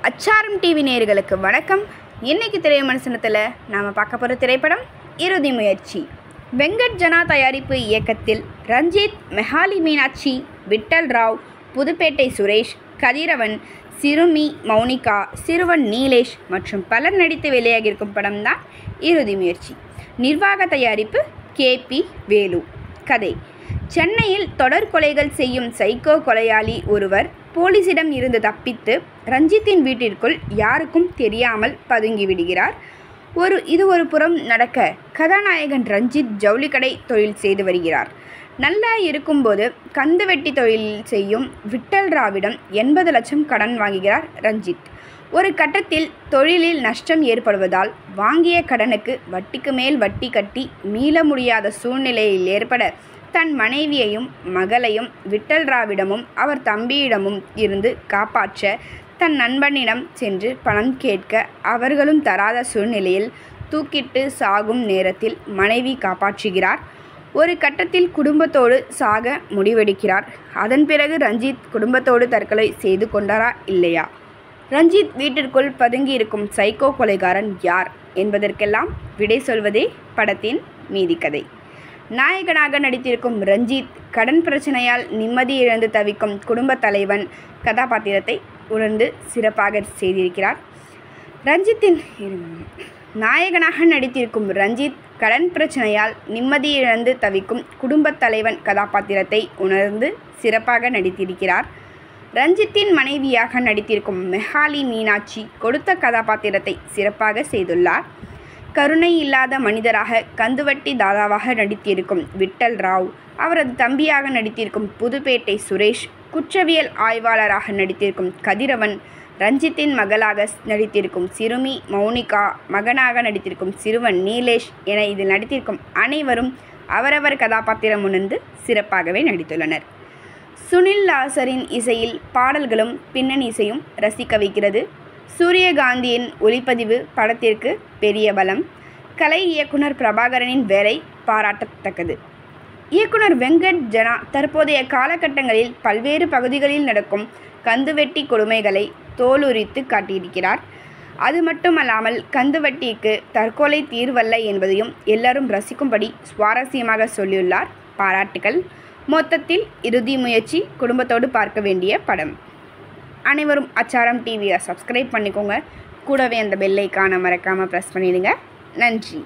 அச்சாரம் டிவி நேயர்களுக்கு வணக்கம். இன்னைக்கு திரைவிமர்சனத்தில் நாம் பார்க்க போகிற திரைப்படம் இறுதி முயற்சி. வெங்கட் ஜனா தயாரிப்பு இயக்கத்தில் ரஞ்சித், மெஹாலி மீனாட்சி, விட்டல் ராவ், புதுப்பேட்டை சுரேஷ், கதிரவன், சிறுமி மௌனிகா, சிறுவன் நீலேஷ் மற்றும் பலர் நடித்து வெளியாகியிருக்கும் படம் தான் இறுதி முயற்சி. நிர்வாக தயாரிப்பு KP வேலு. கதை: சென்னையில் தொடர் கொலைகள் செய்யும் சைக்கோ கொலையாளி ஒருவர் போலீசிடம் இருந்து தப்பித்து ரஞ்சித்தின் வீட்டிற்குள் யாருக்கும் தெரியாமல் பதுங்கிவிடுகிறார். இது ஒரு புறம் நடக்க, கதாநாயகன் ரஞ்சித் ஜவுளிக்கடை தொழில் செய்து வருகிறார். நல்லா இருக்கும்போது கந்துவெட்டி தொழில் செய்யும் விட்டல் ராவிடம் 80 லட்சம் கடன் வாங்குகிறார் ரஞ்சித். ஒரு கட்டத்தில் தொழிலில் நஷ்டம் ஏற்படுவதால் வாங்கிய கடனுக்கு வட்டிக்கு மேல் வட்டி கட்டி மீள முடியாத சூழ்நிலையில் ஏற்பட, தன் மனைவியையும் மகளையும் விட்டல் ராவிடமும் அவர் தம்பியிடமும் இருந்து காப்பாற்ற தன் நண்பனிடம் சென்று பணம் கேட்க அவர்களும் தராத சூழ்நிலையில் தூக்கிட்டு சாகும் நேரத்தில் மனைவி காப்பாற்றுகிறார். ஒரு கட்டத்தில் குடும்பத்தோடு சாக முடிவெடுக்கிறார். அதன் பிறகு ரஞ்சித் குடும்பத்தோடு தற்கொலை செய்து கொண்டாரா இல்லையா? ரஞ்சித் வீட்டிற்குள் பதுங்கி இருக்கும் சைக்கோ கொலைகாரன் யார் என்பதற்கெல்லாம் விடை சொல்வதே படத்தின் மீதி கதை. நாயகனாக நடித்திருக்கும் ரஞ்சித் கடன் பிரச்சனையால் நிம்மதி இழந்து தவிக்கும் குடும்ப தலைவன் கதாபாத்திரத்தை உணர்ந்து சிறப்பாக செய்திருக்கிறார். நாயகனாக நடித்திருக்கும் ரஞ்சித் கடன் பிரச்சனையால் நிம்மதி இழந்து தவிக்கும் குடும்ப தலைவன் கதாபாத்திரத்தை உணர்ந்து சிறப்பாக நடித்திருக்கிறார். ரஞ்சித்தின் மனைவியாக நடித்திருக்கும் மெஹாலி மீனாட்சி கொடுத்த கதாபாத்திரத்தை சிறப்பாக செய்துள்ளார். கருணை இல்லாத மனிதராக கந்துவட்டி தாதாவாக நடித்திருக்கும் விட்டல் ராவ், அவரது தம்பியாக நடித்திருக்கும் புதுப்பேட்டை சுரேஷ், குற்றவியல் ஆய்வாளராக நடித்திருக்கும் கதிரவன், ரஞ்சித்தின் மகளாக நடித்திருக்கும் சிறுமி மௌனிகா, மகனாக நடித்திருக்கும் சிறுவன் நீலேஷ் என இதில் நடித்திருக்கும் அனைவரும் அவரவர் கதாபாத்திரம் உணர்ந்து சிறப்பாகவே நடித்துள்ளனர். சுனில் லாசரின் இசையில் பாடல்களும் பின்னணி இசையும் ரசிக்க வைக்கிறது. சூரியகாந்தியின் ஒளிப்பதிவு படத்திற்கு பெரிய பலம். கலை இயக்குனர் பிரபாகரனின் வேலை பாராட்டத்தக்கது. இயக்குனர் வெங்கட் ஜனா தற்போதைய காலகட்டங்களில் பல்வேறு பகுதிகளில் நடக்கும் கந்துவெட்டி கொடுமைகளை தோலுரித்து காட்டியிருக்கிறார். அது மட்டுமல்லாமல் கந்துவட்டிக்கு தற்கொலை தீர்வல்ல என்பதையும் எல்லாரும் ரசிக்கும்படி சுவாரஸ்யமாக சொல்லியுள்ளார். பாராட்டுகள். மொத்தத்தில் இறுதி முயற்சி குடும்பத்தோடு பார்க்க வேண்டிய படம். அனைவரும் அச்சாரம் டிவியை சப்ஸ்கிரைப் பண்ணிக்கோங்க. கூடவே அந்த பெல் ஐகானை மறக்காமல் ப்ரெஸ் பண்ணிடுங்க. நன்றி.